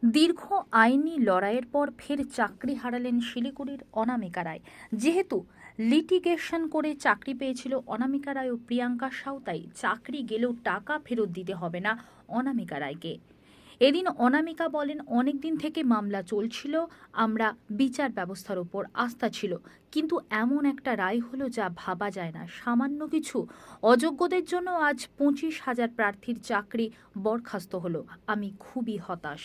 দীর্ঘ আইনি লড়াইয়ের পর ফের চাকরি হারালেন শিলিগুড়ির অনামিকা রায়। যেহেতু লিটিগেশন করে চাকরি পেয়েছিল অনামিকা রায় ও প্রিয়াঙ্কা সাউ, তাই চাকরি গেলেও টাকা ফেরত দিতে হবে না অনামিকা রায়কে। এদিন অনামিকা বলেন, অনেক দিন থেকে মামলা চলছিল, আমরা বিচার ব্যবস্থার উপর আস্থা ছিল, কিন্তু এমন একটা রায় হলো যা ভাবা যায় না। সামান্য কিছু অযোগ্যদের জন্য আজ 25,000 প্রার্থীর চাকরি বরখাস্ত হলো। আমি খুবই হতাশ।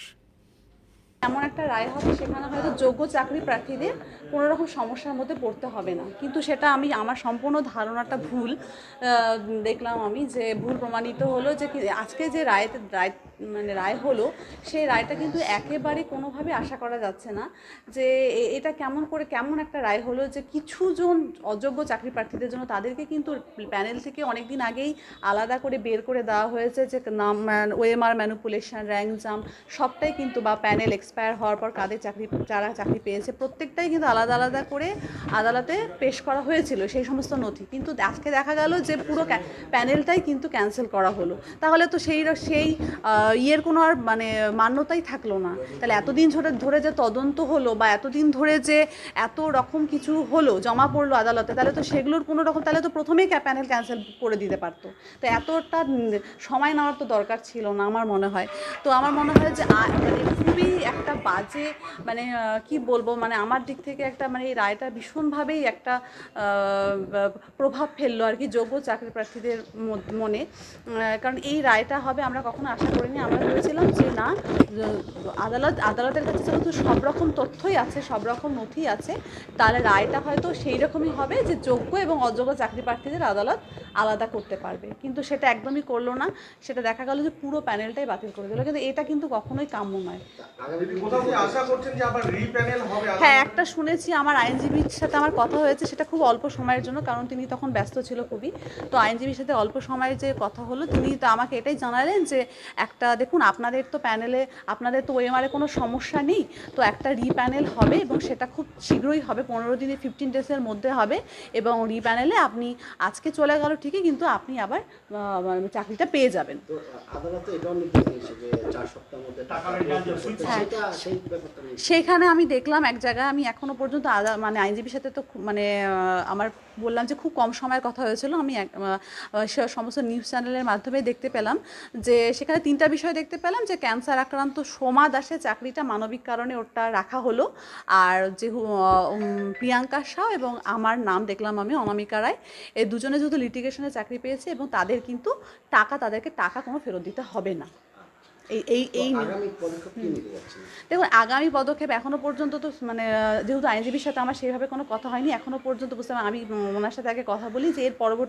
এমন একটা রায় হবে সেখানে হয়তো যোগ্য চাকরি প্রার্থীদের কোনো রকম সমস্যার মধ্যে পড়তে হবে না, কিন্তু সেটা আমার সম্পূর্ণ ধারণাটা ভুল। দেখলাম আমি যে ভুল প্রমাণিত হলো যে আজকে যে রায় হলো, সেই রায়টা কিন্তু একেবারে কোনোভাবে আশা করা যাচ্ছে না যে এটা কেমন একটা রায় হলো যে কিছু জন অযোগ্য চাকরি প্রার্থীদের জন্য তাদেরকে কিন্তু প্যানেল থেকে অনেক দিন আগেই আলাদা করে বের করে দেওয়া হয়েছে যে নাম, ওএমআর ম্যানিপুলেশন, র্যাঙ্ক জাম্প সবটাই কিন্তু, বা প্যানেল এক্সপায়ার হওয়ার পর যারা চাকরি পেয়েছে প্রত্যেকটাই কিন্তু আলাদা আলাদা করে আদালতে পেশ করা হয়েছিল সেই সমস্ত নথি। কিন্তু আজকে দেখা গেল যে পুরো প্যানেলটাই কিন্তু ক্যান্সেল করা হলো। তাহলে তো সেই ইয়ের কোনো আর মান্যতাই থাকলো না। তাহলে এতদিন ধরে যে তদন্ত হলো বা এতদিন ধরে যে এত রকম কিছু হলো, জমা পড়লো আদালতে, তাহলে তো সেগুলোর কোনো রকম, তাহলে তো প্রথমেই প্যানেল ক্যান্সেল করে দিতে পারতো। তো এতটা সময় নেওয়ার তো দরকার ছিল না আমার মনে হয়। তো আমার মনে হয় যে খুবই একটা বাজে, কি বলবো, আমার দিক থেকে একটা এই রায়টা ভীষণভাবেই একটা প্রভাব ফেললো আর কি যোগ্য চাকরি প্রার্থীদের মনে। কারণ এই রায়টা হবে আমরা কখনো আশা করিনি। আমরা ভেবেছিলাম যে না, আদালতের কাছে যেহেতু সব রকম তথ্যই আছে, সব রকম নথি আছে, তাহলে রায়টা হয়তো সেই রকমই হবে যে যোগ্য এবং অযোগ্য চাকরি প্রার্থীদের আদালত আলাদা করতে পারবে, কিন্তু সেটা একদমই করলো না। সেটা দেখা গেল যে পুরো প্যানেলটাই বাতিল করে দিল, কিন্তু এটা কিন্তু কখনোই কাম্য নয়। হ্যাঁ, একটা শুনেছি, আমার আইনজীবীর সাথে আমার কথা হয়েছে, সেটা খুব অল্প সময়ের জন্য, কারণ তিনি তখন ব্যস্ত ছিল খুবই। তো আইনজীবীর সাথে অল্প সময়ের যে কথা হলো, তিনি তো আমাকে এটাই জানালেন যে একটা দেখুন, আপনাদের তো প্যানেলে, আপনাদের তো ওএমআরে কোনো সমস্যা নেই, তো একটা রিপ্যানেল হবে এবং সেটা খুব শীঘ্রই হবে, 15 দিনে 15 ডেজের মধ্যে হবে, এবং রিপ্যানেলে আপনি আজকে চলে গেল ঠিকই, কিন্তু আপনি আবার চাকরিটা পেয়ে যাবেন। তো আদালতে এটাও নির্দেশ দিয়েছে যে 4 সপ্তাহের মধ্যে টাকা সেইখানে আমি দেখলাম এক জায়গায়, আমি এখনো পর্যন্ত আইনজীবীর সাথে তো আমার বললাম যে খুব কম সময়ের কথা হয়েছিল, আমি সমস্ত নিউজ চ্যানেলের মাধ্যমে দেখতে পেলাম যে সেখানে 3টা বিষয় দেখতে পেলাম, যে ক্যান্সার আক্রান্ত সোমা দাসের চাকরিটা মানবিক কারণে ওটা রাখা হলো, আর যে প্রিয়াঙ্কা সাউ এবং আমার নাম দেখলাম আমি অনামিকা রায়, এই দুজনে যেহেতু লিটিগেশনে চাকরি পেয়েছে এবং তাদেরকে টাকা কোনো ফেরত দিতে হবে না। দেখুন, আগামী পদক্ষেপ এখনো পর্যন্ত তো যেহেতু আইনজীবীর সাথে আমার সেইভাবে কোনো কথা হয়নি এখনো পর্যন্ত, বুঝতে আমি ওনার সাথে আগে কথা বলি যে এর পরবর্তী